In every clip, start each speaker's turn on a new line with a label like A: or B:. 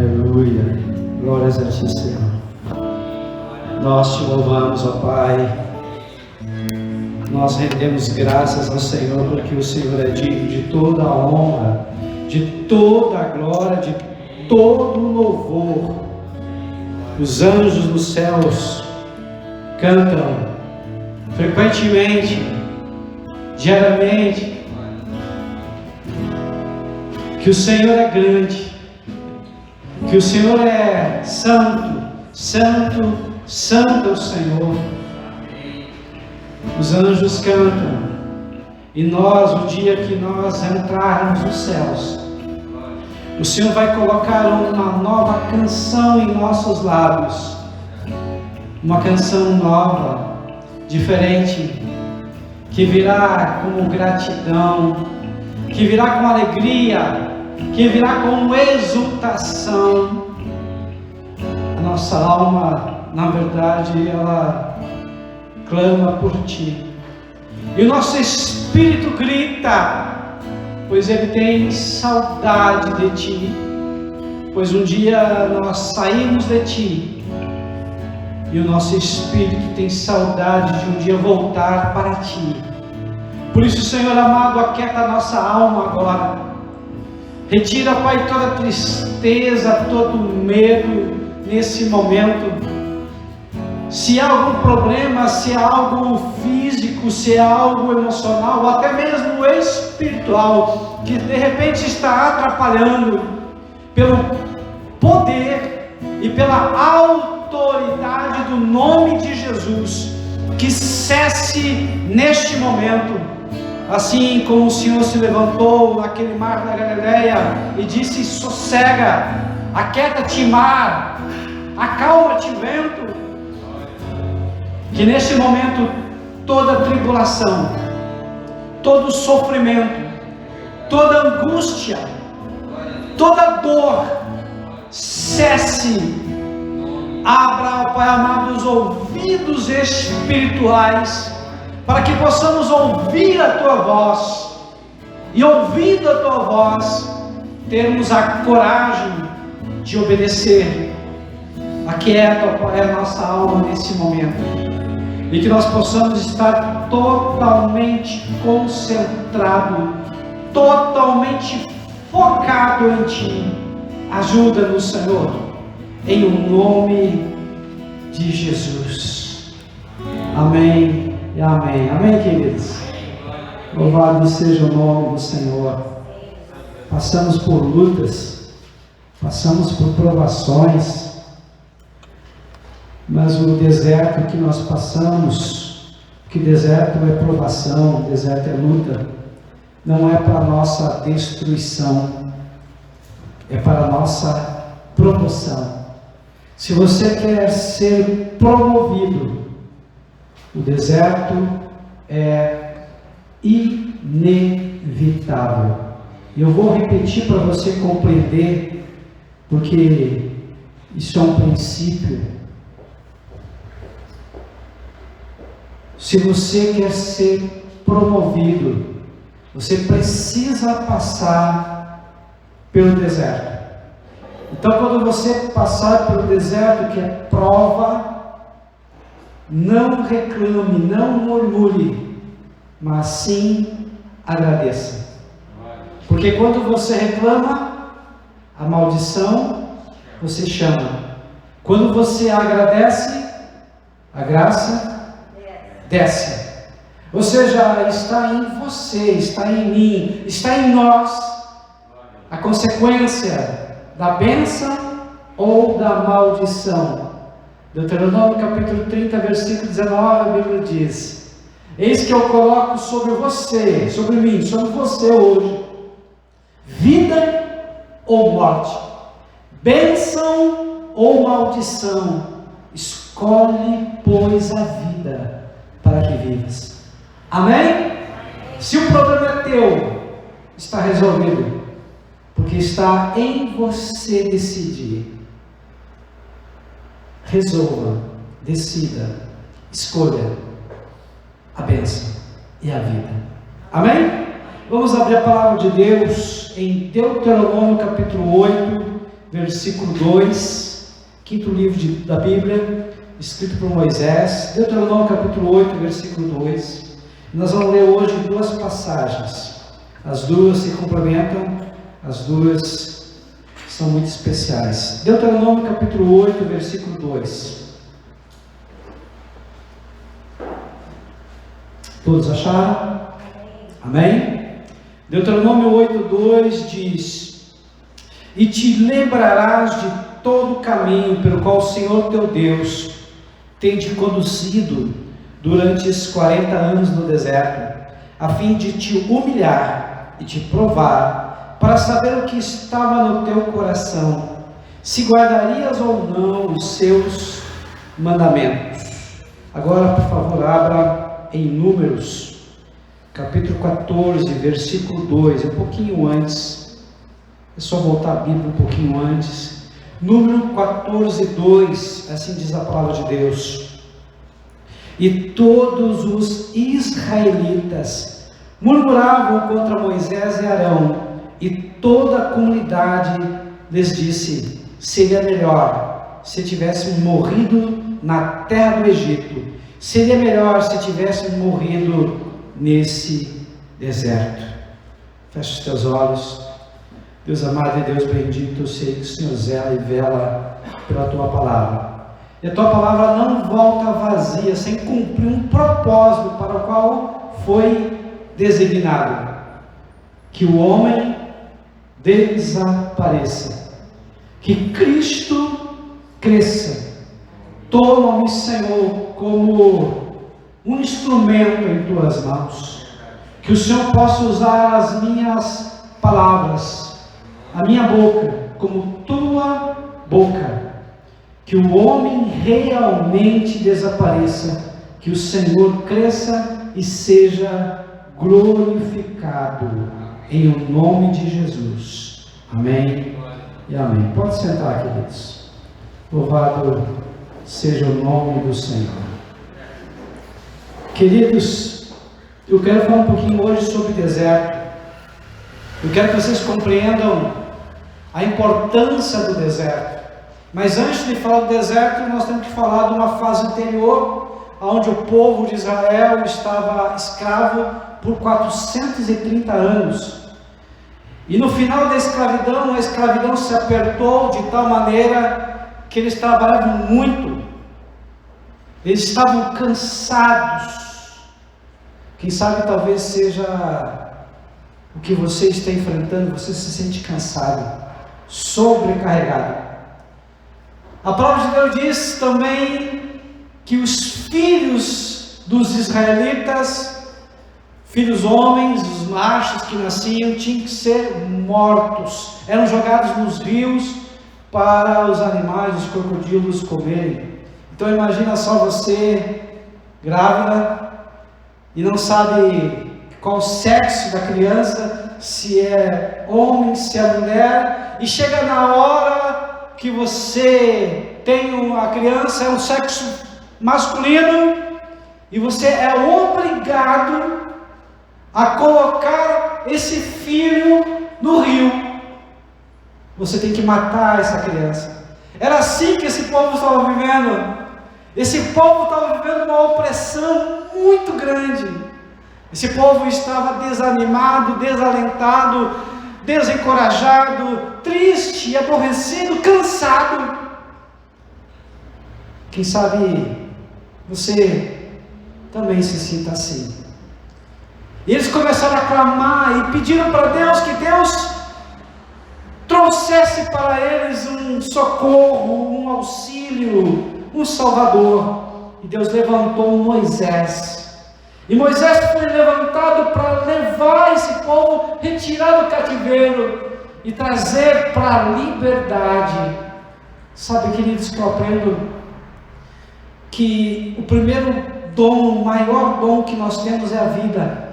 A: Aleluia. Glórias a Ti, Senhor. Nós Te louvamos, ó Pai. Nós rendemos graças ao Senhor, porque o Senhor é digno de toda a honra, de toda a glória, de todo o louvor. Os anjos dos céus cantam frequentemente, diariamente, que o Senhor é grande, que o Senhor é santo, santo, santo é o Senhor. Os anjos cantam, e nós, o dia que nós entrarmos nos céus, o Senhor vai colocar uma nova canção em nossos lábios, uma canção nova, diferente, que virá com gratidão, que virá com alegria, que virá com exultação. A nossa alma, na verdade, ela clama por Ti, e o nosso espírito grita, pois ele tem saudade de Ti, pois um dia nós saímos de Ti, e o nosso espírito tem saudade de um dia voltar para Ti. Por isso, Senhor amado, aquieta a nossa alma agora, retira, Pai, toda tristeza, todo medo nesse momento. Se há algum problema, se há algo físico, se há algo emocional, ou até mesmo espiritual, que de repente está atrapalhando, pelo poder e pela autoridade do nome de Jesus, que cesse neste momento. Assim como o Senhor se levantou naquele mar da Galileia e disse: sossega, aquieta-te mar, acalma-te vento. Que neste momento toda tribulação, todo sofrimento, toda angústia, toda dor cesse. Abra, Pai amado, os ouvidos espirituais, para que possamos ouvir a Tua voz, e ouvindo a Tua voz, termos a coragem de obedecer. Aquieta, Pai, a nossa alma nesse momento, e que nós possamos estar totalmente concentrado, totalmente focado em Ti. Ajuda-nos, Senhor, em o nome de Jesus. Amém e amém. Amém, queridos? Louvado seja o nome do Senhor. Passamos por lutas, passamos por provações, mas o deserto que nós passamos, que deserto é provação, deserto é luta, não é para a nossa destruição, é para a nossa promoção. Se você quer ser promovido, o deserto é inevitável. E eu vou repetir para você compreender, porque isso é um princípio. Se você quer ser promovido, você precisa passar pelo deserto. Então, quando você passar pelo deserto, que é prova, não reclame, não murmure, mas sim agradeça. Porque quando você reclama, a maldição você chama. Quando você agradece, a graça desce. Ou seja, está em você, está em mim, está em nós a consequência da bênção ou da maldição. Deuteronômio capítulo 30, versículo 19, a Bíblia diz: eis que eu coloco sobre você, sobre mim, sobre você hoje, vida ou morte, bênção ou maldição. Escolhe, pois, a vida, para que vivas. Amém? Se o problema é teu, está resolvido, porque está em você decidir. Resolva, decida, escolha a bênção e a vida. Amém? Vamos abrir a palavra de Deus em Deuteronômio capítulo 8, versículo 2, quinto livro da Bíblia, escrito por Moisés. Deuteronômio capítulo 8, versículo 2. Nós vamos ler hoje duas passagens. As duas se complementam, as duas são muito especiais. Deuteronômio capítulo 8, versículo 2. Todos acharam? Amém? Deuteronômio 8, 2 diz: E te lembrarás de todo o caminho pelo qual o Senhor teu Deus tem te conduzido durante esses 40 anos no deserto, a fim de te humilhar e te provar, para saber o que estava no teu coração, se guardarias ou não os seus mandamentos. Agora, por favor, abra em Números, capítulo 14, versículo 2, um pouquinho antes. É só voltar a Bíblia um pouquinho antes. Número 14, 2, assim diz a palavra de Deus. E todos os israelitas murmuravam contra Moisés e Arão, e toda a comunidade lhes disse: seria melhor se tivéssemos morrido na terra do Egito, seria melhor se tivéssemos morrido nesse deserto. Feche os teus olhos. Deus amado e Deus bendito, eu sei que o Senhor zela e vela pela Tua palavra. E a Tua palavra não volta vazia, sem cumprir um propósito para o qual foi designado. Que o homem desapareça, que Cristo cresça. Toma-me, Senhor, como um instrumento em Tuas mãos. Que o Senhor possa usar as minhas palavras, a minha boca, como Tua boca. Que o homem realmente desapareça, que o Senhor cresça e seja glorificado, em o nome de Jesus. Amém e amém. Pode sentar, queridos. Louvado seja o nome do Senhor. Queridos, eu quero falar um pouquinho hoje sobre deserto. Eu quero que vocês compreendam a importância do deserto. Mas antes de falar do deserto, nós temos que falar de uma fase anterior, onde o povo de Israel estava escravo por 430 anos. E no final da escravidão, a escravidão se apertou de tal maneira que eles trabalhavam muito. Eles estavam cansados. Quem sabe talvez seja o que você está enfrentando, você se sente cansado, sobrecarregado. A palavra de Deus diz também que os filhos dos israelitas, filhos homens, os machos que nasciam, tinham que ser mortos, eram jogados nos rios para os animais, os crocodilos comerem. Então imagina só você grávida e não sabe qual o sexo da criança, se é homem, se é mulher, e chega na hora que você tem a criança, é um sexo masculino, e você é obrigado a colocar esse filho no rio. Você tem que matar essa criança. Era assim que esse povo estava vivendo. Esse povo estava vivendo uma opressão muito grande. Esse povo estava desanimado, desalentado, desencorajado, triste, aborrecido, cansado. Quem sabe você também se sinta assim. E eles começaram a clamar e pediram para Deus que Deus trouxesse para eles um socorro, um auxílio, um salvador. E Deus levantou Moisés. E Moisés foi levantado para levar esse povo, retirar do cativeiro e trazer para a liberdade. Sabe, queridos, que eu aprendo que o primeiro dom, o maior dom que nós temos é a vida.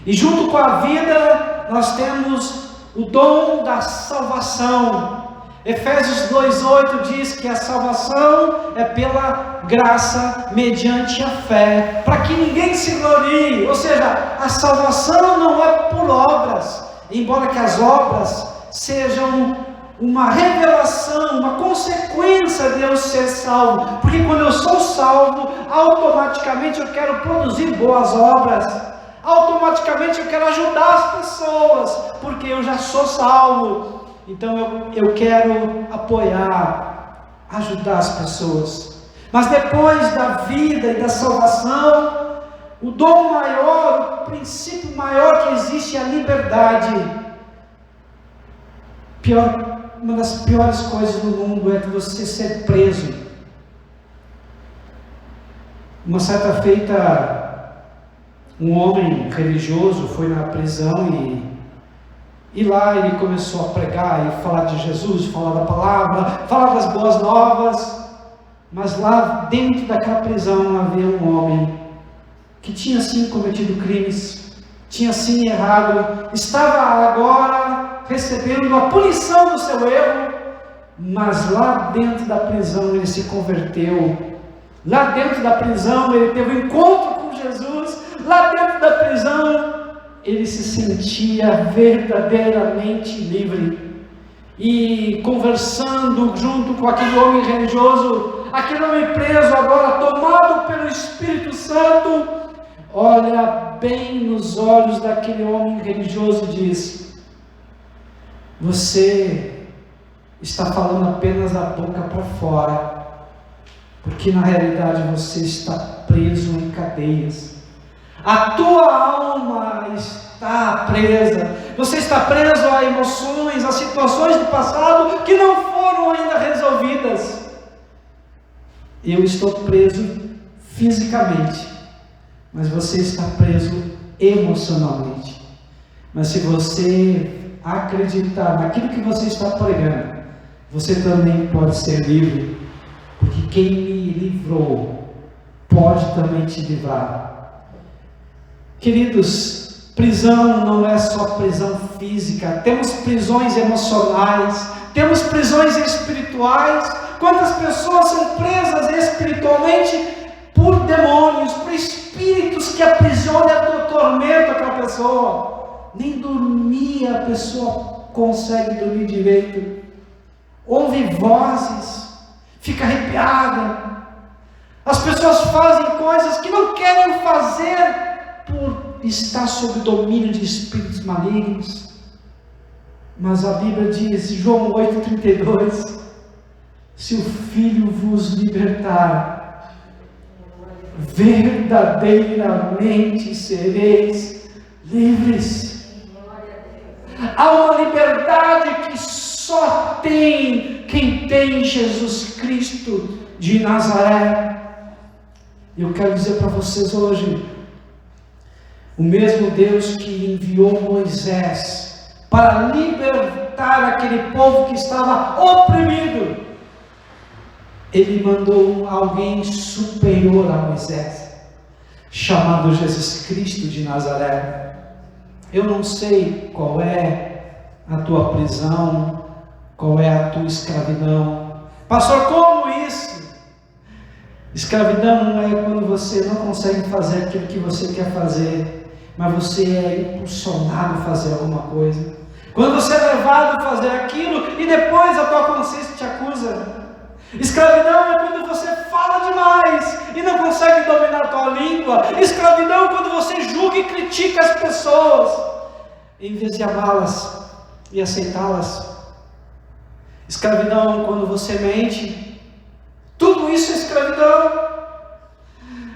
A: E junto com a vida, nós temos o dom da salvação. Efésios 2,8 diz que a salvação é pela graça, mediante a fé, para que ninguém se glorie. Ou seja, a salvação não é por obras, embora que as obras sejam uma revelação, uma consequência de eu ser salvo, porque quando eu sou salvo, automaticamente eu quero produzir boas obras, automaticamente eu quero ajudar as pessoas, porque eu já sou salvo. Então eu quero apoiar, ajudar as pessoas. Mas depois da vida e da salvação, o dom maior, o princípio maior que existe é a liberdade. Uma das piores coisas no mundo é você ser preso. Uma certa feita, um homem religioso foi na prisão e lá ele começou a pregar e falar de Jesus, falar da palavra, falar das boas novas. Mas lá dentro daquela prisão havia um homem que tinha sim cometido crimes, tinha sim errado, estava agora recebendo a punição do seu erro, mas lá dentro da prisão ele se converteu, lá dentro da prisão ele teve um encontro com Jesus, lá dentro da prisão ele se sentia verdadeiramente livre, e conversando junto com aquele homem religioso, aquele homem preso agora tomado pelo Espírito Santo, olha bem nos olhos daquele homem religioso e diz: você está falando apenas da boca para fora, porque na realidade você está preso em cadeias. A tua alma está presa, você está preso a emoções, a situações do passado que não foram ainda resolvidas. Eu estou preso fisicamente, mas você está preso emocionalmente. Mas se você acreditar naquilo que você está pregando, você também pode ser livre, porque quem me livrou pode também te livrar. Queridos, prisão não é só prisão física, temos prisões emocionais, temos prisões espirituais. Quantas pessoas são presas espiritualmente por demônios, por espíritos que aprisionam e atormentam aquela pessoa? Nem dormir a pessoa consegue dormir direito, ouve vozes, fica arrepiada. As pessoas fazem coisas que não querem fazer por estar sob o domínio de espíritos malignos. Mas a Bíblia diz, João 8,32, se o Filho vos libertar, verdadeiramente sereis livres. Há uma liberdade que só tem quem tem Jesus Cristo de Nazaré. Eu quero dizer para vocês hoje, o mesmo Deus que enviou Moisés para libertar aquele povo que estava oprimido, Ele mandou alguém superior a Moisés, chamado Jesus Cristo de Nazaré. Eu não sei qual é a tua prisão, qual é a tua escravidão. Pastor, como isso? Escravidão não é quando você não consegue fazer aquilo que você quer fazer, mas você é impulsionado a fazer alguma coisa. Quando você é levado a fazer aquilo e depois a tua consciência te acusa. Escravidão é quando você fala demais e não consegue dominar a tua língua. Escravidão é quando você julga e critica as pessoas, em vez de amá-las e aceitá-las. Escravidão é quando você mente. Tudo isso é escravidão.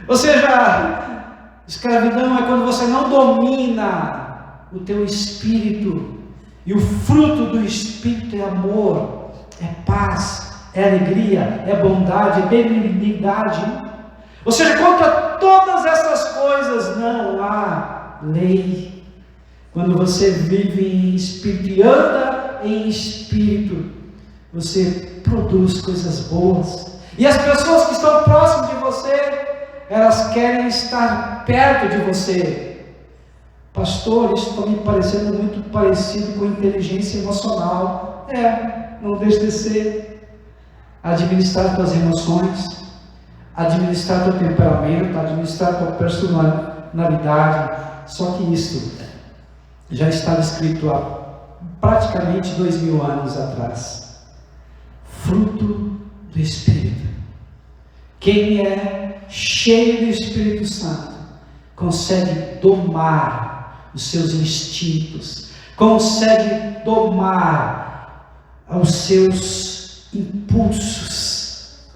A: Ou seja, escravidão é quando você não domina o teu espírito. E o fruto do Espírito é amor, é paz, é alegria, é bondade, é benignidade. Ou seja, contra todas essas coisas não há lei. Quando você vive em espírito e anda em espírito, você produz coisas boas. E as pessoas que estão próximas de você, elas querem estar perto de você. Pastor, isso está me parecendo muito parecido com inteligência emocional. Não deixe de ser. Administrar tuas emoções, administrar teu temperamento, administrar tua personalidade. Só que isso já está escrito há praticamente 2000 anos atrás. Fruto do Espírito. Quem é cheio do Espírito Santo consegue domar os seus instintos, consegue domar os seus impulsos.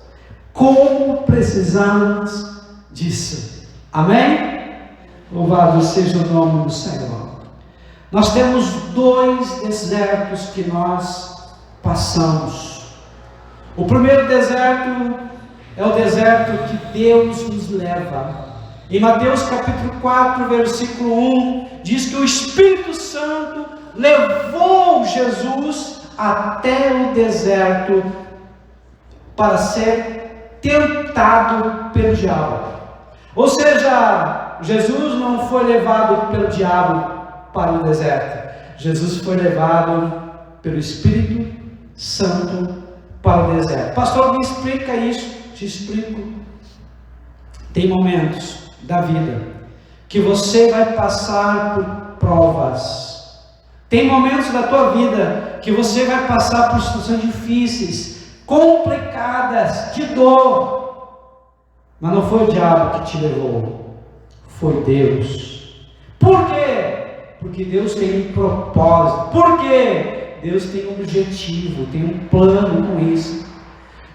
A: Como precisamos disso? Amém? Louvado seja o nome do Senhor. Nós temos 2 desertos que nós passamos. O primeiro deserto é o deserto que Deus nos leva. Em Mateus capítulo 4, versículo 1, diz que o Espírito Santo levou Jesus até o deserto para ser tentado pelo diabo. Ou seja, Jesus não foi levado pelo diabo para o deserto. Jesus foi levado pelo Espírito Santo para o deserto. Pastor, me explica isso. Te explico. Tem momentos da vida que você vai passar por provas. Tem momentos da tua vida que você vai passar por situações difíceis, complicadas, de dor. Mas não foi o diabo que te levou, foi Deus. Por quê? Porque Deus tem um propósito. Por quê? Deus tem um objetivo, tem um plano com isso.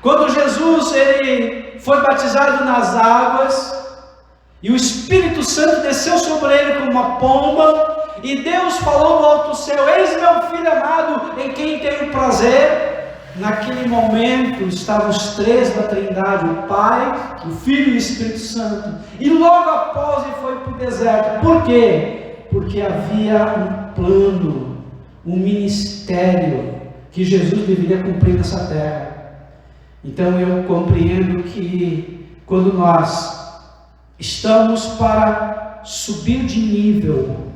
A: Quando Jesus ele foi batizado nas águas, e o Espírito Santo desceu sobre ele como uma pomba, e Deus falou do alto céu: eis meu filho amado, em quem tenho prazer. Naquele momento estavam os 3 da Trindade, o Pai, o Filho e o Espírito Santo. E logo após ele foi para o deserto. Por quê? Porque havia um plano, um ministério que Jesus deveria cumprir nessa terra. Então eu compreendo que quando nós estamos para subir de nível,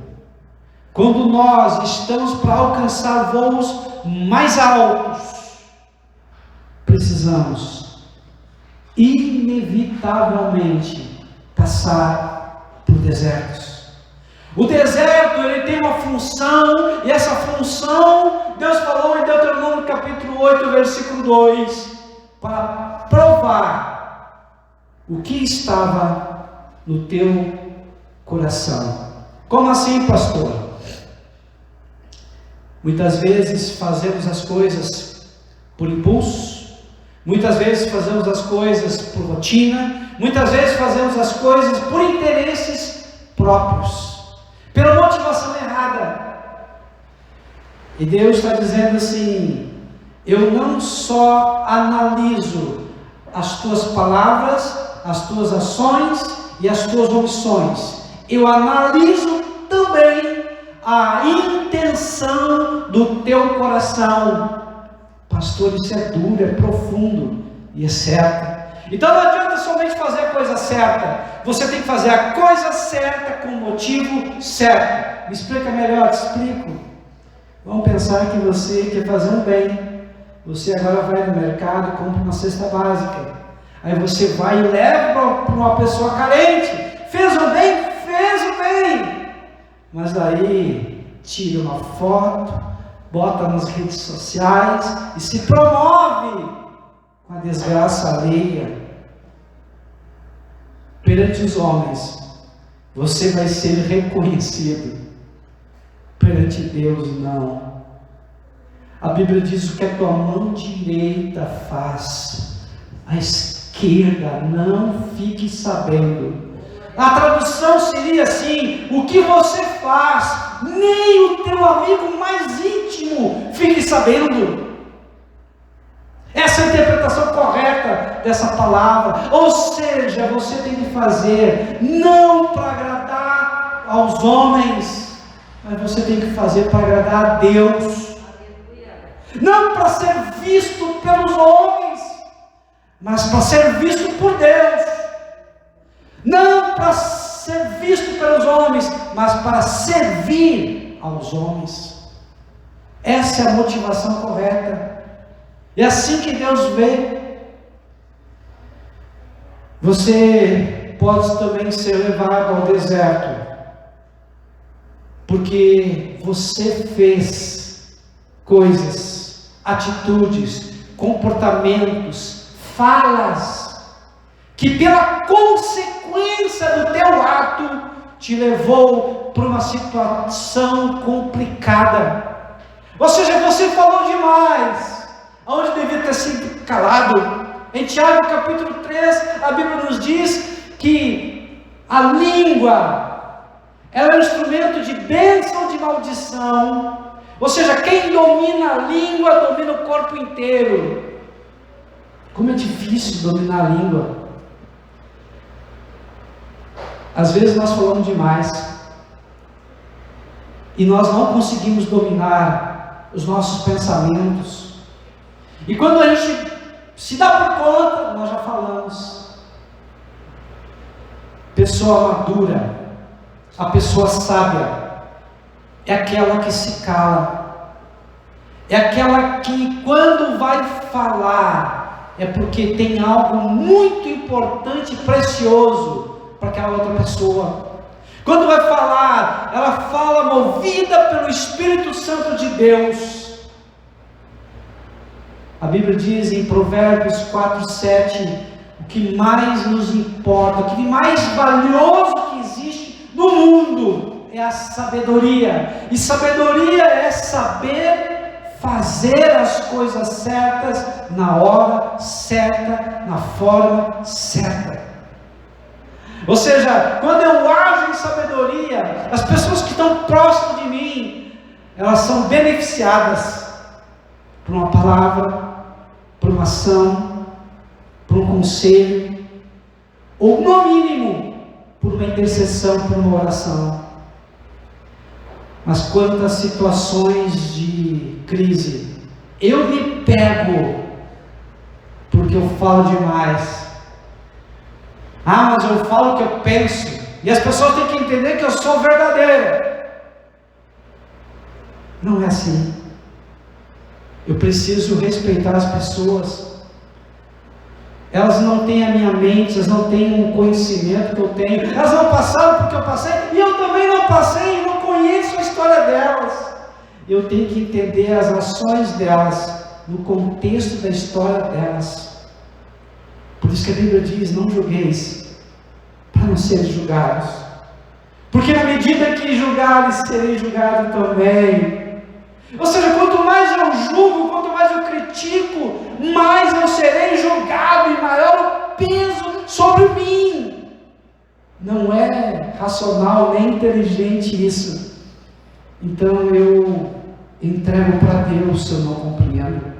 A: quando nós estamos para alcançar voos mais altos, precisamos inevitavelmente passar por desertos. O deserto ele tem uma função, e essa função Deus falou em Deuteronômio capítulo 8, versículo 2, para provar o que estava no teu coração. Como assim, pastor? Muitas vezes fazemos as coisas por impulso, muitas vezes fazemos as coisas por rotina, muitas vezes fazemos as coisas por interesses próprios, pela motivação errada. E Deus está dizendo assim: eu não só analiso as tuas palavras, as tuas ações e as tuas omissões, eu analiso também a intenção do teu coração. Pastor, isso é duro, é profundo e é certo. Então não adianta somente fazer a coisa certa, você tem que fazer a coisa certa com o motivo certo. Me explica melhor, te explico. Vamos pensar que você quer fazer um bem. Você agora vai no mercado e compra uma cesta básica. Aí você vai e leva para uma pessoa carente. Fez o bem? Fez o bem. Mas daí tira uma foto, bota nas redes sociais e se promove com a desgraça alheia. Perante os homens, você vai ser reconhecido. Perante Deus, não. A Bíblia diz: o que a tua mão direita faz, a esquerda não fique sabendo. A tradução seria assim: o que você faz, nem o teu amigo mais íntimo fique sabendo. Essa é a interpretação correta dessa palavra. Ou seja, você tem que fazer não para agradar aos homens, mas você tem que fazer para agradar a Deus. Não para ser visto pelos homens, mas para ser visto por Deus. Não para ser visto pelos homens, mas para servir aos homens. Essa é a motivação correta. É assim que Deus vê. Você pode também ser levado ao deserto, porque você fez coisas, atitudes, comportamentos, falas, que pela consequência do teu ato te levou para uma situação complicada. Ou seja, você falou demais, onde devia ter sido calado. Em Tiago capítulo 3, a Bíblia nos diz que a língua, ela é um instrumento de bênção ou de maldição. Ou seja, quem domina a língua, domina o corpo inteiro. Como é difícil dominar a língua. Às vezes nós falamos demais, e nós não conseguimos dominar os nossos pensamentos. E quando a gente se dá por conta, nós já falamos. Pessoa madura, a pessoa sábia, é aquela que se cala, é aquela que quando vai falar, é porque tem algo muito importante e precioso para aquela outra pessoa. Quando vai falar, ela fala movida pelo Espírito Santo de Deus. A Bíblia diz em Provérbios 4:7, o que mais nos importa, o que mais valioso que existe no mundo é a sabedoria. E sabedoria é saber fazer as coisas certas, na hora certa, na forma certa. Ou seja, quando eu ajo em sabedoria, as pessoas que estão próximas de mim, elas são beneficiadas por uma palavra, por uma ação, por um conselho, ou no mínimo, por uma intercessão, por uma oração. Mas quantas situações de crise, eu me pego, porque eu falo demais. Mas eu falo o que eu penso, e as pessoas têm que entender que eu sou verdadeiro. Não é assim. Eu preciso respeitar as pessoas. Elas não têm a minha mente, elas não têm o conhecimento que eu tenho. Elas não passaram porque eu passei, e eu também não passei, e não conheço a história delas. Eu tenho que entender as ações delas, no contexto da história delas. Por isso que a Bíblia diz, não julgueis, para não serem julgados. Porque na medida que julgares, serei julgado também. Ou seja, quanto mais eu julgo, quanto mais eu critico, mais eu serei julgado e maior o peso sobre mim. Não é racional nem inteligente isso. Então eu entrego para Deus se eu não compreendo.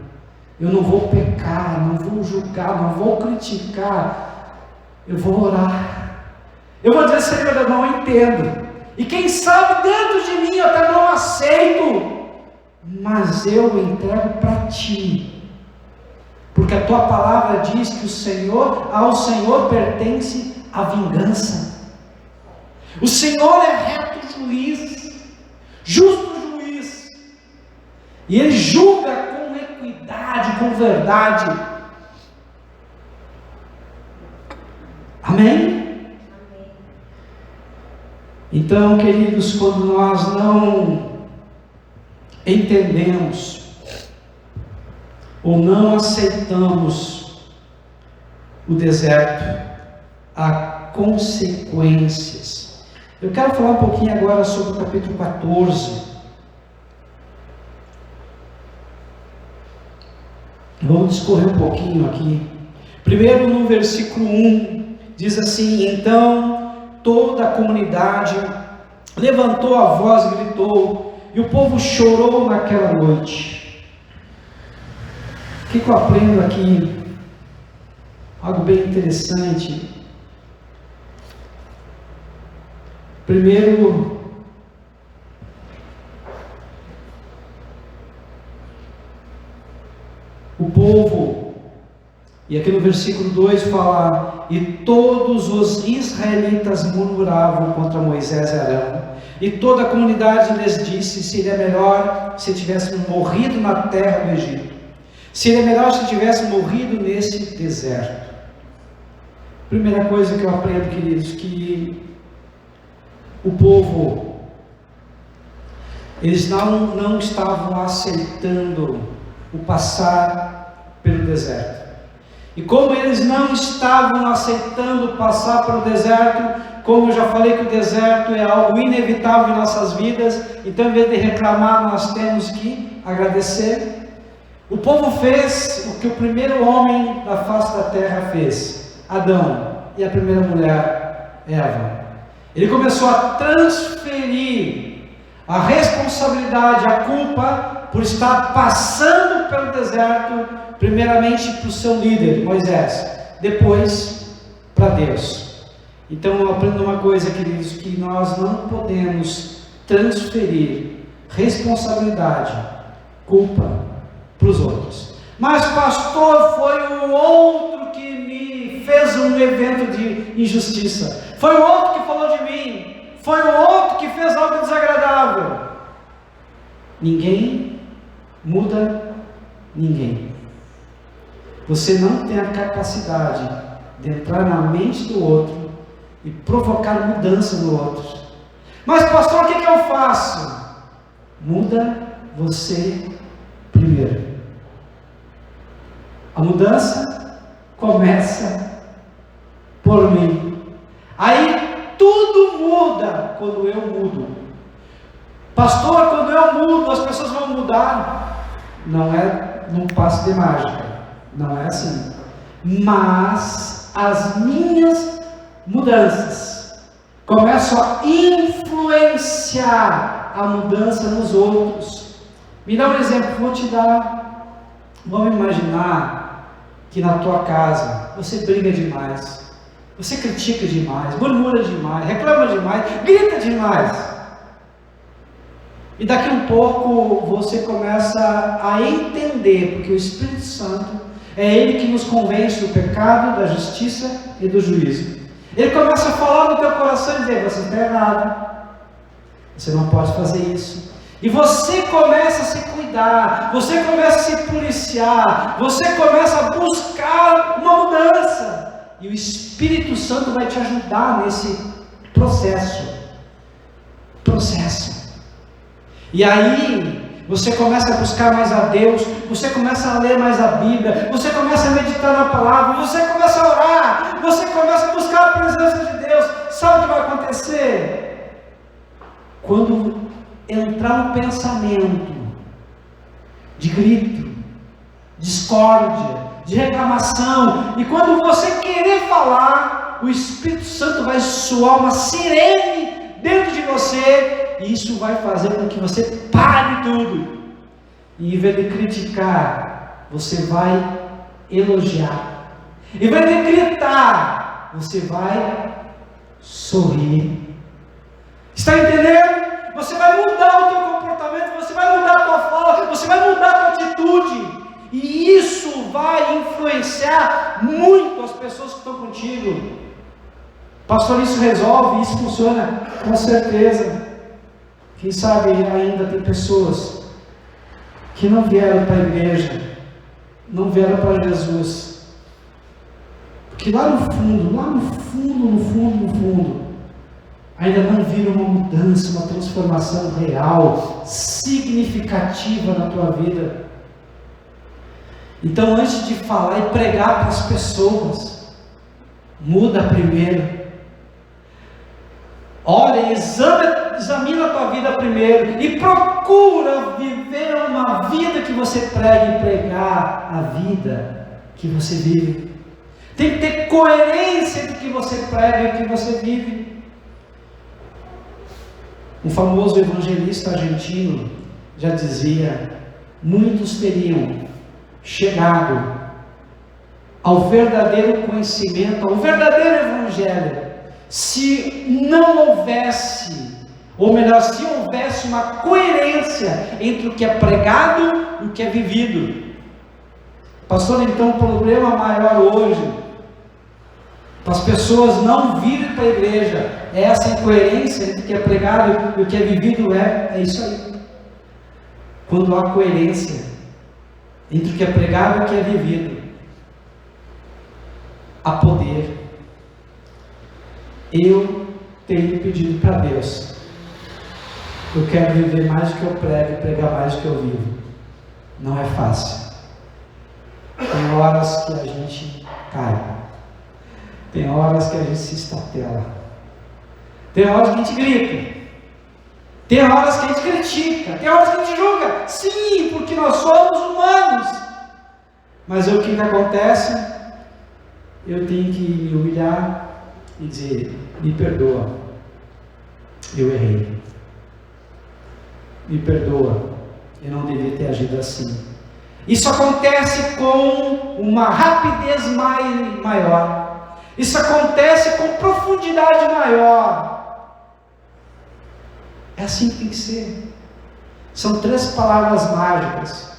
A: Eu não vou pecar, não vou julgar, não vou criticar. Eu vou orar. Eu vou dizer, Senhor, eu não entendo. E quem sabe dentro de mim eu até não aceito. Mas eu entrego para Ti. Porque a Tua palavra diz que ao Senhor pertence a vingança. O Senhor é reto juiz, justo juiz. E Ele julga com equidade, com verdade. Amém? Então, queridos, quando nós não entendemos ou não aceitamos o deserto, há consequências. Eu quero falar um pouquinho agora sobre o capítulo 14. Vamos discorrer um pouquinho aqui. Primeiro no versículo 1, diz assim: então toda a comunidade levantou a voz e gritou, e o povo chorou naquela noite. O que eu aprendo aqui? Algo bem interessante. Primeiro, o povo, e aqui no versículo 2 fala: e todos os israelitas murmuravam contra Moisés e Arão, e toda a comunidade lhes disse: seria melhor se tivéssemos morrido na terra do Egito, seria melhor se tivéssemos morrido nesse deserto. Primeira coisa que eu aprendo, queridos, que o povo Eles não estavam aceitando o passar pelo deserto. E como eles não estavam aceitando passar pelo deserto, como eu já falei que o deserto é algo inevitável em nossas vidas, então em vez de reclamar, nós temos que agradecer. O povo fez o que o primeiro homem da face da terra fez, Adão, e a primeira mulher, Eva. Ele começou a transferir a responsabilidade, a culpa por estar passando pelo deserto, primeiramente para o seu líder, Moisés, depois para Deus. Então eu aprendo uma coisa, queridos, que nós não podemos transferir responsabilidade, culpa para os outros. Mas pastor, foi o outro que me fez um evento de injustiça, foi o outro que falou de mim, foi o outro que fez algo desagradável. Ninguém muda ninguém. Você não tem a capacidade de entrar na mente do outro e provocar mudança no outro. Mas pastor, o que eu faço? Muda você primeiro. A mudança começa por mim. Aí tudo muda quando eu mudo. Pastor, quando eu mudo, as pessoas vão mudar. Não é num passe de mágica, não é assim. Mas as minhas mudanças começam a influenciar a mudança nos outros. Me dá um exemplo, vou te dar. Vamos imaginar que na tua casa você briga demais, você critica demais, murmura demais, reclama demais, grita demais. E daqui um pouco você começa a entender, porque o Espírito Santo é Ele que nos convence do pecado, da justiça e do juízo. Ele começa a falar no teu coração e dizer: você está errado, você não pode fazer isso. E você começa a se cuidar, você começa a se policiar, você começa a buscar uma mudança. E o Espírito Santo vai te ajudar nesse processo. E aí, você começa a buscar mais a Deus, você começa a ler mais a Bíblia, você começa a meditar na palavra, você começa a orar, você começa a buscar a presença de Deus. Sabe o que vai acontecer? Quando entrar um pensamento de grito, discórdia, de reclamação, e quando você querer falar, o Espírito Santo vai soar uma sirene dentro de você, e isso vai fazer com que você pare tudo, e em vez de criticar, você vai elogiar, em vez de gritar, você vai sorrir. Está entendendo? Você vai mudar o teu comportamento, você vai mudar a tua fala, você vai mudar a tua atitude, e isso vai influenciar muito as pessoas que estão contigo. Pastor, isso resolve, isso funciona? Com certeza. Quem sabe ainda tem pessoas que não vieram para a igreja, não vieram para Jesus, porque lá no fundo, ainda não viram uma mudança, uma transformação real, significativa na tua vida. Então, antes de falar e pregar para as pessoas, muda primeiro. Olha, examina a tua vida primeiro e procura viver uma vida que você prega e pregar a vida que você vive. Tem que ter coerência entre o que você prega e o que você vive. Um famoso evangelista argentino já dizia: muitos teriam chegado ao verdadeiro conhecimento, ao verdadeiro evangelho, se não houvesse, ou melhor, se houvesse uma coerência entre o que é pregado e o que é vivido. Pastor, então o problema maior hoje, para as pessoas não virem para a igreja, é essa incoerência entre o que é pregado e o que é vivido. É isso aí. Quando há coerência entre o que é pregado e o que é vivido, há poder. Eu tenho pedido para Deus Eu quero viver mais do que eu prego e pregar mais do que eu vivo. Não é fácil. Tem horas que a gente cai. Tem horas que a gente se estatela. Tem horas que a gente grita. Tem horas que a gente critica. Tem horas que a gente julga. Sim, porque nós somos humanos. Mas o que acontece? Eu tenho que me humilhar e dizer: me perdoa, eu errei. Me perdoa, eu não devia ter agido assim. Isso acontece com uma rapidez maior. Isso acontece com profundidade maior. É assim que tem que ser. São 3 palavras mágicas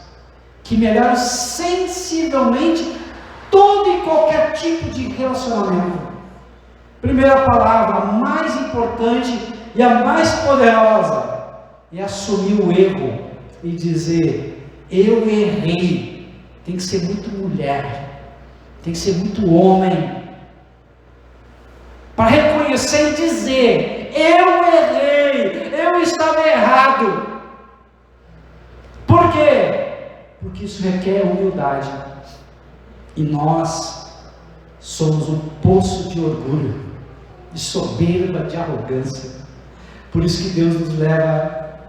A: que melhoram sensivelmente todo e qualquer tipo de relacionamento. Primeira palavra, a mais importante e a mais poderosa, é assumir o erro e dizer: eu errei. Tem que ser muito mulher, tem que ser muito homem, para reconhecer e dizer: eu errei, eu estava errado. Por quê? Porque isso requer humildade, e nós somos um poço de orgulho, de soberba, de arrogância. Por isso que Deus nos leva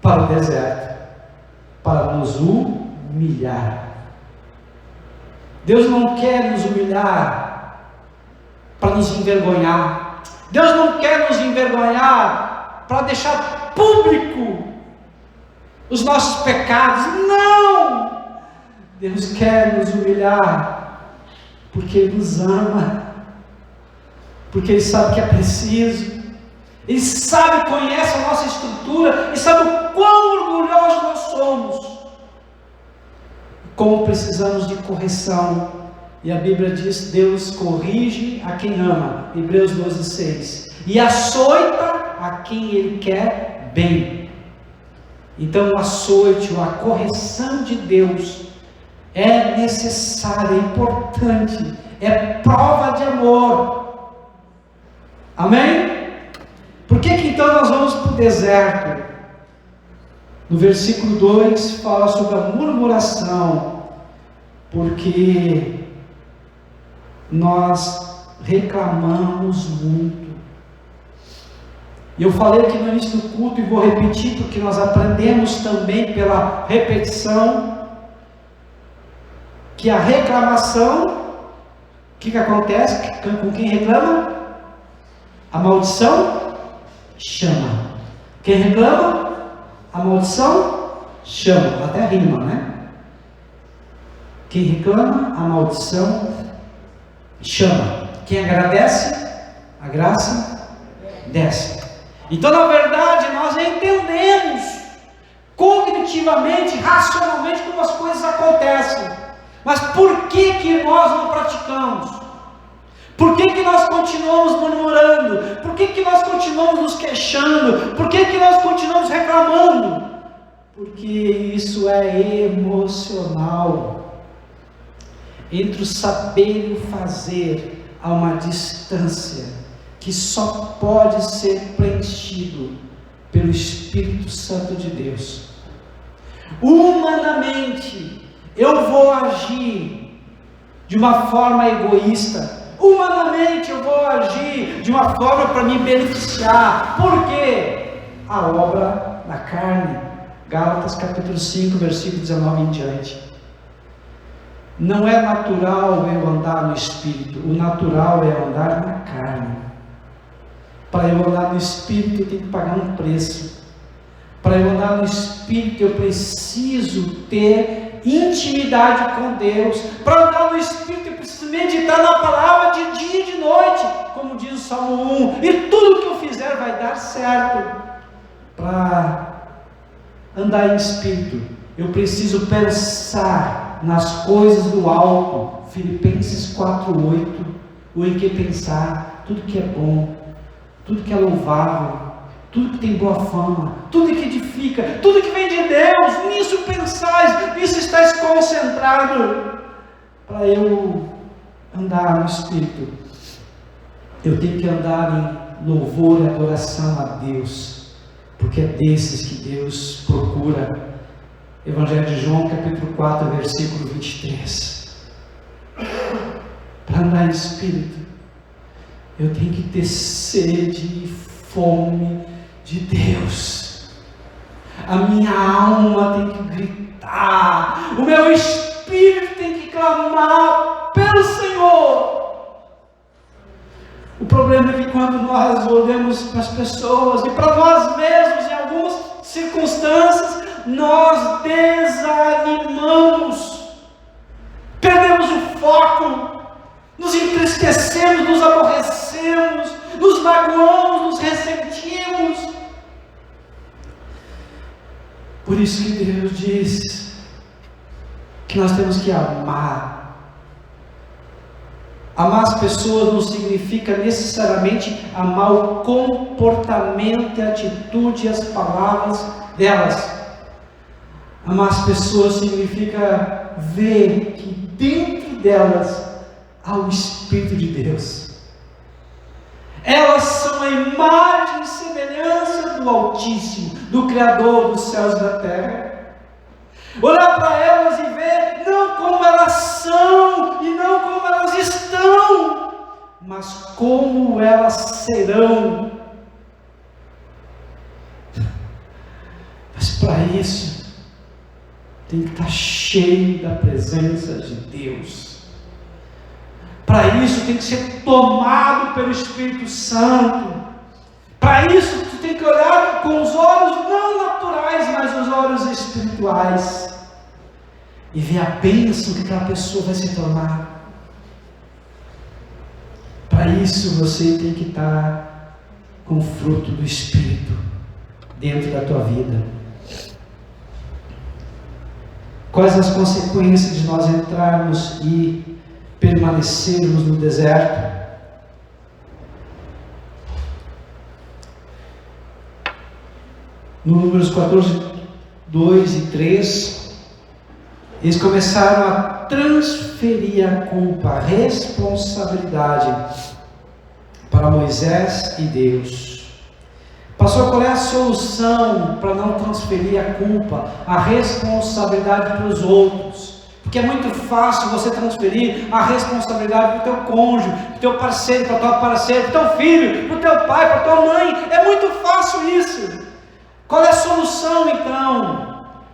A: para o deserto, para nos humilhar. Deus não quer nos humilhar para nos envergonhar. Deus não quer nos envergonhar para deixar público os nossos pecados. Não! Deus quer nos humilhar porque Ele nos ama, porque Ele sabe que é preciso. Ele sabe, conhece a nossa estrutura, e sabe o quão orgulhosos nós somos, como precisamos de correção. E a Bíblia diz: Deus corrige a quem ama, Hebreus 12:6, e açoita a quem Ele quer bem. Então o açoite, a correção de Deus é necessária, é importante, é prova de amor. Amém? Por que então nós vamos para o deserto? No versículo 2 fala sobre a murmuração, porque nós reclamamos muito. E eu falei aqui no início do culto e vou repetir, porque nós aprendemos também pela repetição, que a reclamação, o que acontece com quem reclama? A maldição chama. Quem reclama? A maldição chama. Até rima, né? Quem reclama, a maldição chama. Quem agradece, a graça desce. Então, na verdade, nós entendemos cognitivamente, racionalmente, como as coisas acontecem. Mas por que nós não praticamos? Por que nós continuamos murmurando? Por que nós continuamos nos queixando? Por que nós continuamos reclamando? Porque isso é emocional. Entre o saber e o fazer há uma distância que só pode ser preenchido pelo Espírito Santo de Deus. Humanamente, eu vou agir de uma forma egoísta. Humanamente eu vou agir de uma forma para me beneficiar. Por quê? A obra da carne. Gálatas capítulo 5, versículo 19 em diante. Não é natural eu andar no Espírito. O natural é andar na carne. Para eu andar no Espírito eu tenho que pagar um preço. Para eu andar no Espírito eu preciso ter intimidade com Deus. Para andar no Espírito eu preciso meditar na palavra de dia e de noite, como diz o Salmo 1, e tudo que eu fizer vai dar certo. Para andar em Espírito eu preciso pensar nas coisas do alto. Filipenses 4:8, o em que pensar, tudo que é bom, tudo que é louvável, tudo que tem boa fama, tudo que edifica, tudo que vem de Deus, nisso pensais, nisso estáis concentrado. Para eu andar no Espírito, eu tenho que andar em louvor e adoração a Deus. porque é desses que Deus procura. Evangelho de João, capítulo 4, versículo 23. Para andar em espírito, eu tenho que ter sede e fome de Deus. A minha alma tem que gritar, o meu espírito tem que clamar pelo Senhor. O problema é que quando nós olhamos para as pessoas e para nós mesmos, em algumas circunstâncias, nós desanimamos, perdemos o foco, nos entristecemos, nos aborrecemos, nos magoamos, nos ressentimos. Por isso que Deus diz que nós temos que amar. Amar as pessoas não significa necessariamente amar o comportamento, a atitude e as palavras delas. Amar as pessoas significa ver que dentro delas há o Espírito de Deus. Elas são a imagem e semelhança do Altíssimo, do Criador dos céus e da terra. Olhar para elas e ver não como elas são e não como elas estão, mas como elas serão. Mas para isso tem que estar cheio da presença de Deus. Para isso tem que ser tomado pelo Espírito Santo. Para isso tu tem que olhar com os olhos não naturais, mas os olhos espirituais, e ver a bênção que aquela pessoa vai se tornar. Para isso você tem que estar com o fruto do Espírito dentro da tua vida. Quais as consequências de nós entrarmos e permanecermos no deserto? No Números 14, 2 e 3, eles começaram a transferir a culpa, a responsabilidade para Moisés e Deus. Pastor, qual é a solução para não transferir a culpa, a responsabilidade para os outros? Porque é muito fácil você transferir a responsabilidade para o teu cônjuge, para o teu parceiro, para a tua parceira, para o teu filho, para o teu pai, para a tua mãe. É muito fácil isso. Qual é a solução então?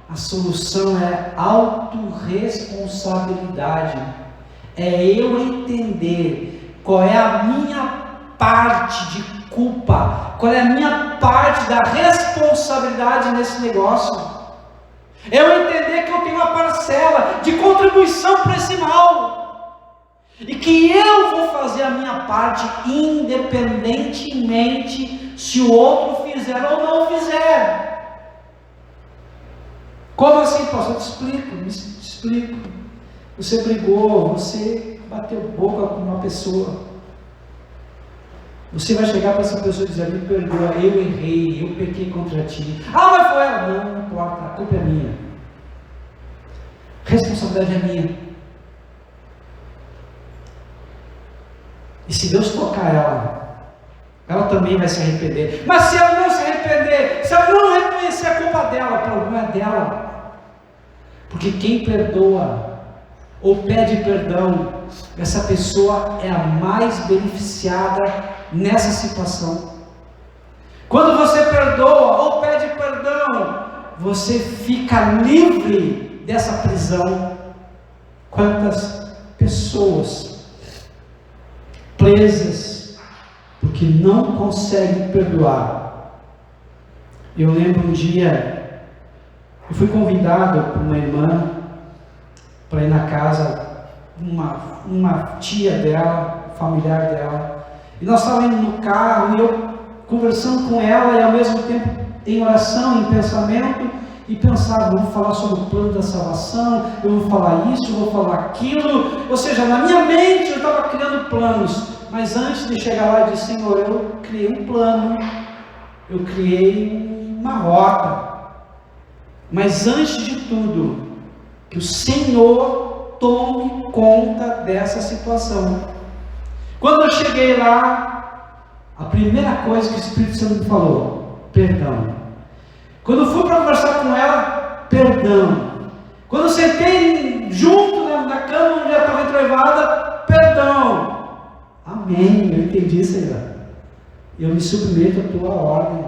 A: A solução é autorresponsabilidade. É eu entender qual é a minha parte de culpa, qual é a minha parte da responsabilidade nesse negócio. Eu entender que eu tenho uma parcela de contribuição para esse mal, e que eu vou fazer a minha parte independentemente se o outro fizer ou não fizer. Como assim, pastor? Me explico. Você brigou, você bateu boca com uma pessoa. Você vai chegar para essa pessoa e dizer: me perdoa, eu errei, eu pequei contra ti. Ah, mas foi ela. Não importa, a culpa é minha. A responsabilidade é minha. E se Deus tocar ela também vai se arrepender. Mas se ela não se arrepender, se ela não reconhecer a culpa dela, o problema é dela. Porque quem perdoa ou pede perdão, essa pessoa é a mais beneficiada nessa situação. Quando você perdoa ou pede perdão, você fica livre dessa prisão. Quantas pessoas presas porque não conseguem perdoar. Eu lembro um dia, eu fui convidado por uma irmã para ir na casa de uma tia dela, familiar dela, e nós estávamos indo no carro, e eu conversando com ela, e ao mesmo tempo em oração, em pensamento, e pensava: vou falar sobre o plano da salvação, eu vou falar isso, eu vou falar aquilo. Ou seja, na minha mente eu estava criando planos, mas antes de chegar lá eu disse: Senhor, eu criei um plano, eu criei uma rota, mas antes de tudo, que o Senhor tome conta dessa situação. Quando eu cheguei lá, a primeira coisa que o Espírito Santo me falou: perdão. Quando eu fui para conversar com ela, perdão. Quando eu sentei junto na cama onde ela estava entrevada, perdão. Amém, eu entendi, Senhor. Eu me submeto à tua ordem.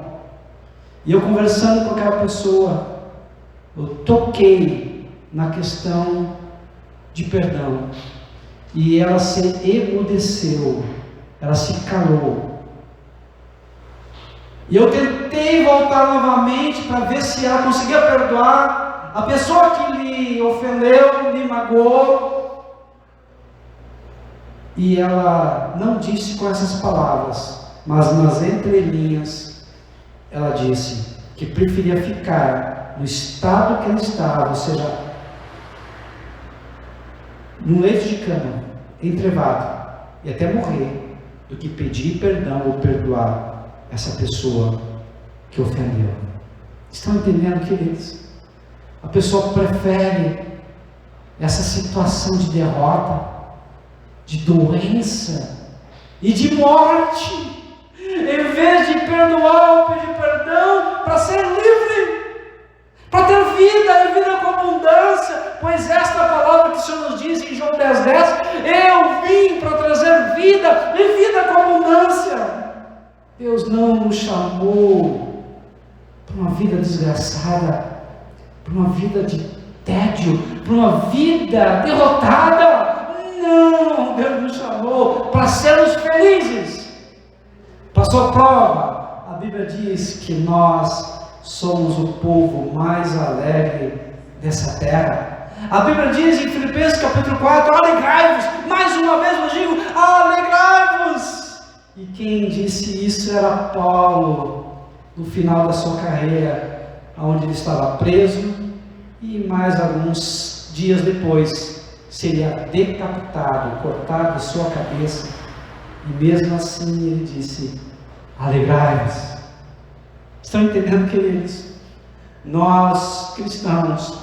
A: E eu conversando com aquela pessoa, eu toquei na questão de perdão. E ela se emudeceu, ela se calou. E eu tentei voltar novamente para ver se ela conseguia perdoar a pessoa que lhe ofendeu, lhe magoou. E ela não disse com essas palavras, mas nas entrelinhas ela disse que preferia ficar no estado que ela estava, ou seja, no leito de cama, entrevado, e até morrer, do que pedir perdão ou perdoar essa pessoa que ofendeu. Estão entendendo, queridos? A pessoa prefere essa situação de derrota, de doença e de morte, em vez de perdoar ou pedir perdão para ser livre, para ter vida e vida com abundância. Pois esta palavra que o Senhor nos diz em João 10:10, eu vim para trazer vida e vida com abundância. Deus não nos chamou para uma vida desgraçada, para uma vida de tédio, para uma vida derrotada. Não, Deus nos chamou para sermos felizes. Passou a prova, a Bíblia diz que nós somos o povo mais alegre dessa terra. A Bíblia diz em Filipenses capítulo 4, alegrai-vos, mais uma vez eu digo, alegrai-vos. E quem disse isso era Paulo, no final da sua carreira, onde ele estava preso, e mais alguns dias depois, seria decapitado, cortado a sua cabeça, e mesmo assim ele disse, alegrai-vos. Estão entendendo, queridos? Nós, cristãos,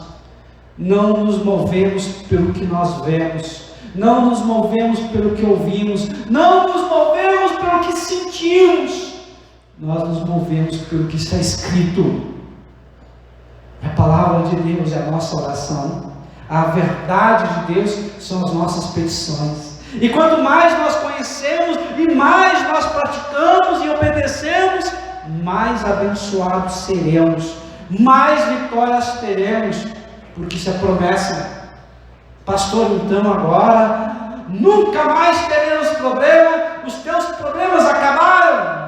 A: não nos movemos pelo que nós vemos, não nos movemos pelo que ouvimos, não nos movemos pelo que sentimos, nós nos movemos pelo que está escrito. A palavra de Deus é a nossa oração, a verdade de Deus são as nossas petições. E quanto mais nós conhecemos e mais nós praticamos e obedecemos, mais abençoados seremos, mais vitórias teremos, porque isso é promessa. Pastor, então agora nunca mais teremos problema, os teus problemas acabaram?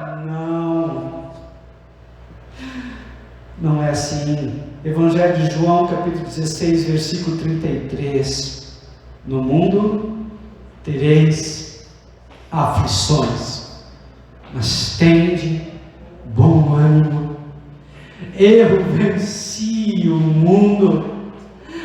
A: Não é assim. Evangelho de João, capítulo 16, versículo 33. No mundo tereis aflições, mas tende bom ânimo, eu venci o mundo.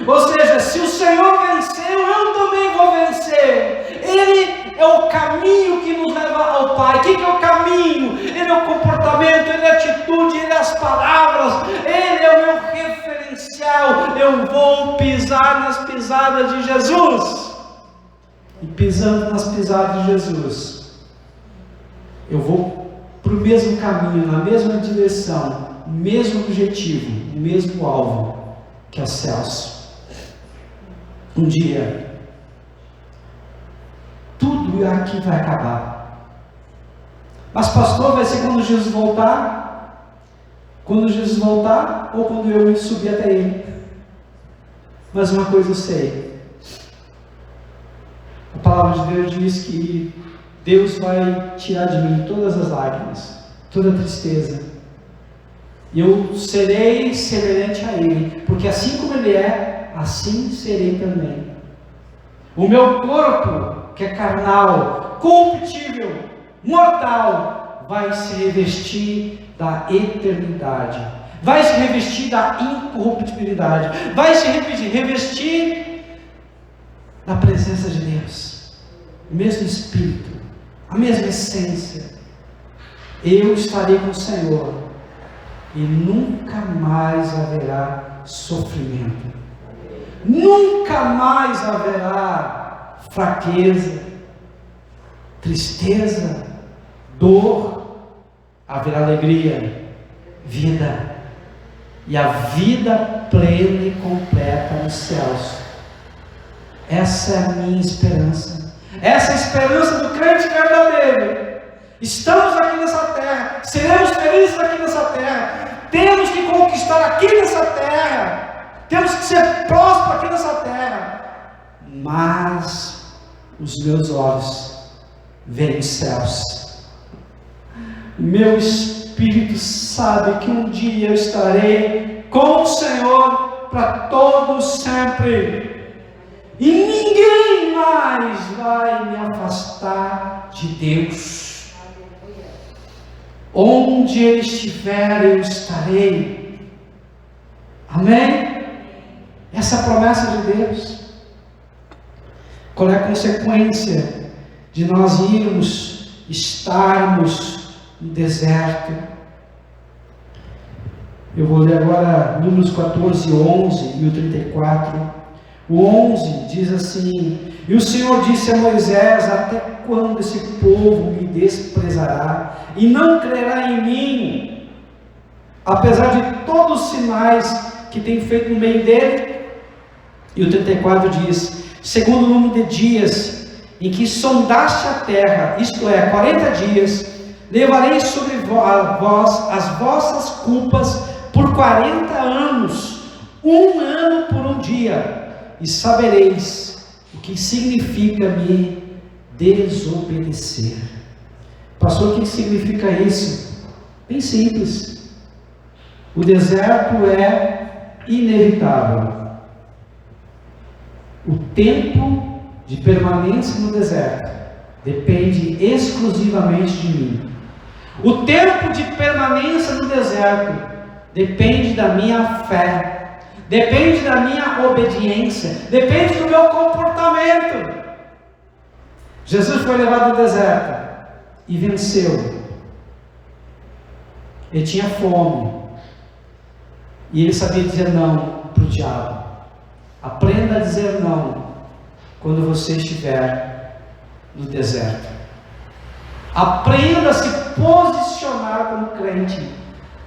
A: Ou seja, se o Senhor venceu, eu também vou vencer. Ele é o caminho que nos leva ao Pai. O que é o caminho? Ele é o comportamento, ele é a atitude, ele é as palavras, ele é o meu referencial. Eu vou pisar nas pisadas de Jesus. E pisando nas pisadas de Jesus, eu vou para o mesmo caminho, na mesma direção, o mesmo objetivo, o mesmo alvo, que é os céus. Um dia, tudo aqui vai acabar. Mas pastor, vai ser quando Jesus voltar? Quando Jesus voltar ou quando eu subir até Ele? Mas uma coisa eu sei, a palavra de Deus diz que Deus vai tirar de mim todas as lágrimas, toda a tristeza, e eu serei semelhante a Ele, porque assim como Ele é, assim serei também. O meu corpo, que é carnal, corruptível, mortal, vai se revestir da eternidade, vai se revestir da incorruptibilidade, vai se revestir da presença de Deus, o mesmo Espírito, a mesma essência. Eu estarei com o Senhor e nunca mais haverá sofrimento, nunca mais haverá fraqueza, tristeza, dor, haverá alegria, vida. e a vida plena e completa nos céus. Essa é a minha esperança. Essa é a esperança do crente verdadeiro. Estamos aqui nessa terra, seremos felizes aqui nessa terra, temos que conquistar aqui nessa terra, temos que ser prósperos aqui nessa terra, mas os meus olhos veem os céus. Meu espírito sabe que um dia eu estarei com o Senhor para todo sempre, e ninguém mais vai me afastar de Deus. Onde Ele estiver, eu estarei. Amém? Essa é a promessa de Deus. Qual é a consequência de nós irmos, estarmos no deserto? Eu vou ler agora Números 14, 11 e o 34. O 11 diz assim: e o Senhor disse a Moisés: até quando esse povo me desprezará e não crerá em mim, apesar de todos os sinais que tem feito no meio dele? E o 34 diz: segundo o número de dias em que sondaste a terra, isto é, 40 dias, levarei sobre vós as vossas culpas por 40 anos, um ano por um dia, e sabereis o que significa me desobedecer. Pastor, o que significa isso? Bem simples. O deserto é inevitável. O tempo de permanência no deserto depende exclusivamente de mim. O tempo de permanência no deserto depende da minha fé, depende da minha obediência, depende do meu comportamento. Jesus foi levado ao deserto e venceu. Ele tinha fome e ele sabia dizer não para o diabo. Aprenda a dizer não quando você estiver no deserto. Aprenda a se posicionar como crente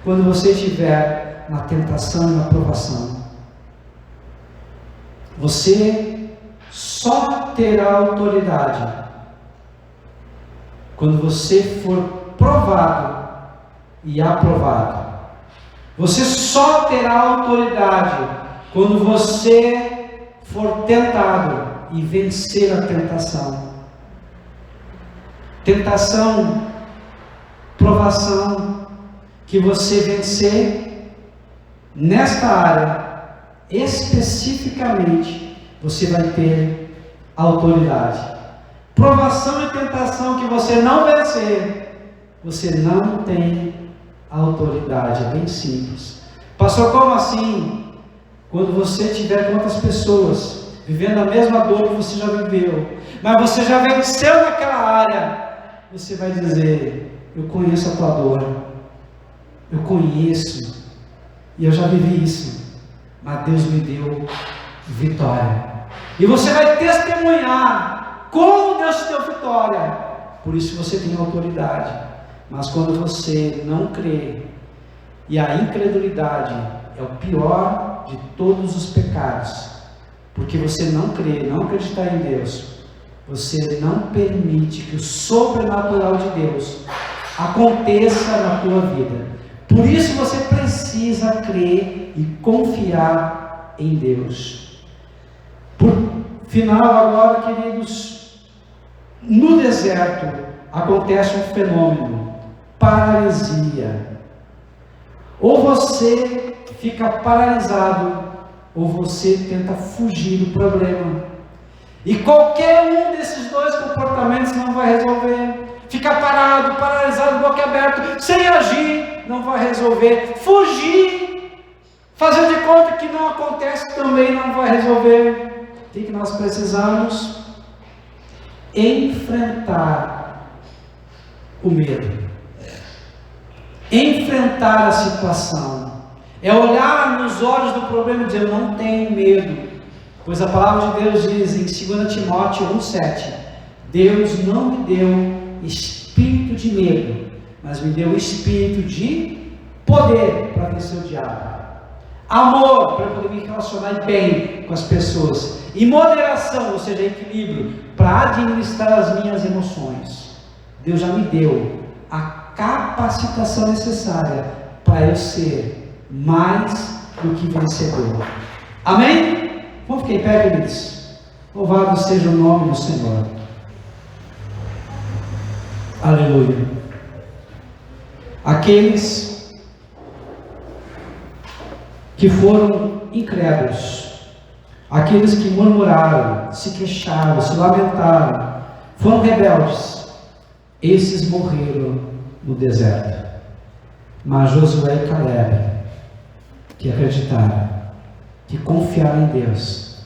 A: quando você estiver na tentação e na provação. Você só terá autoridade quando você for provado e aprovado. Você só terá autoridade quando você for tentado e vencer a tentação. Tentação, provação, que você vencer nesta área, especificamente, você vai ter autoridade. Provação e tentação que você não vencer, você não tem autoridade. É bem simples. Pastor, como assim? Quando você tiver com outras pessoas vivendo a mesma dor que você já viveu, mas você já venceu naquela área, você vai dizer: eu conheço a tua dor, eu conheço, e eu já vivi isso, mas Deus me deu vitória. E você vai testemunhar como Deus te deu vitória. Por isso você tem autoridade. Mas quando você não crê, e a incredulidade é o pior de todos os pecados, porque você não crê, não acreditar em Deus, você não permite que o sobrenatural de Deus aconteça na tua vida. Por isso você precisa crer e confiar em Deus. Por final agora, queridos, no deserto acontece um fenômeno: paralisia. Ou você fica paralisado, ou você tenta fugir do problema. E qualquer um desses dois comportamentos não vai resolver. Ficar parado, paralisado, boquiaberto, sem agir, não vai resolver. Fugir, fazer de conta que não acontece, também não vai resolver. O que nós precisamos? Enfrentar o medo. Enfrentar a situação. É olhar nos olhos do problema e dizer: eu não tenho medo. Pois a palavra de Deus diz em 2 Timóteo 1,7: Deus não me deu espírito de medo, mas me deu espírito de poder para vencer o diabo. Amor, para eu poder me relacionar bem com as pessoas. E moderação, ou seja, equilíbrio, para administrar as minhas emoções. Deus já me deu a capacitação necessária para eu ser mais do que vencedor. Amém? Vamos ficar em pé, queridos. Louvado seja o nome do Senhor. Aleluia. Aqueles que foram incrédulos, aqueles que murmuraram, se queixaram, se lamentaram, foram rebeldes, esses morreram no deserto. Mas Josué e Caleb, que acreditaram, que confiaram em Deus,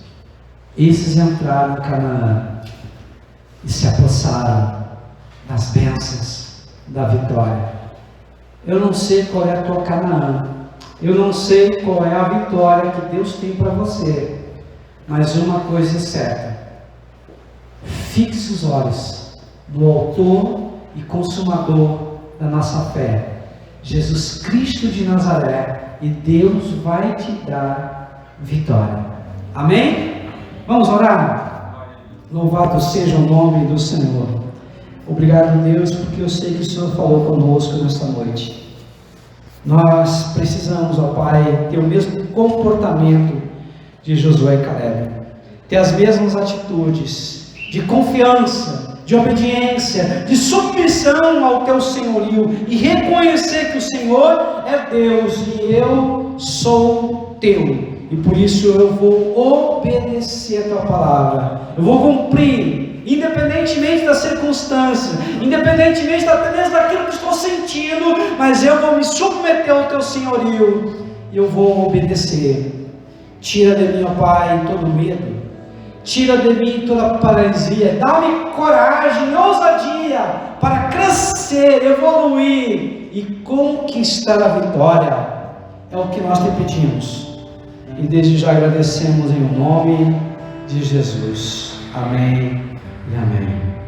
A: esses entraram em Canaã e se apossaram das bênçãos da vitória. Eu não sei qual é a tua Canaã, eu não sei qual é a vitória que Deus tem para você, mas uma coisa é certa: fixe os olhos no autor e consumador da nossa fé, Jesus Cristo de Nazaré, e Deus vai te dar vitória. Amém? Vamos orar? Louvado seja o nome do Senhor. Obrigado, Deus, porque eu sei que o Senhor falou conosco nesta noite. Nós precisamos, ó Pai, ter o mesmo comportamento de Josué e Caleb, ter as mesmas atitudes de confiança, de obediência, de submissão ao Teu senhorio, e reconhecer que o Senhor é Deus e eu sou Teu. E por isso eu vou obedecer a Tua palavra, eu vou cumprir, independentemente da circunstância, independentemente até mesmo daquilo que estou sentindo, mas eu vou me submeter ao Teu senhorio, e eu vou obedecer. Tira de mim, ó Pai, todo medo, tira de mim toda paralisia, dá-me coragem, ousadia, para crescer, evoluir, e conquistar a vitória. É o que nós te pedimos. E desde já agradecemos em nome de Jesus. Amém e amém.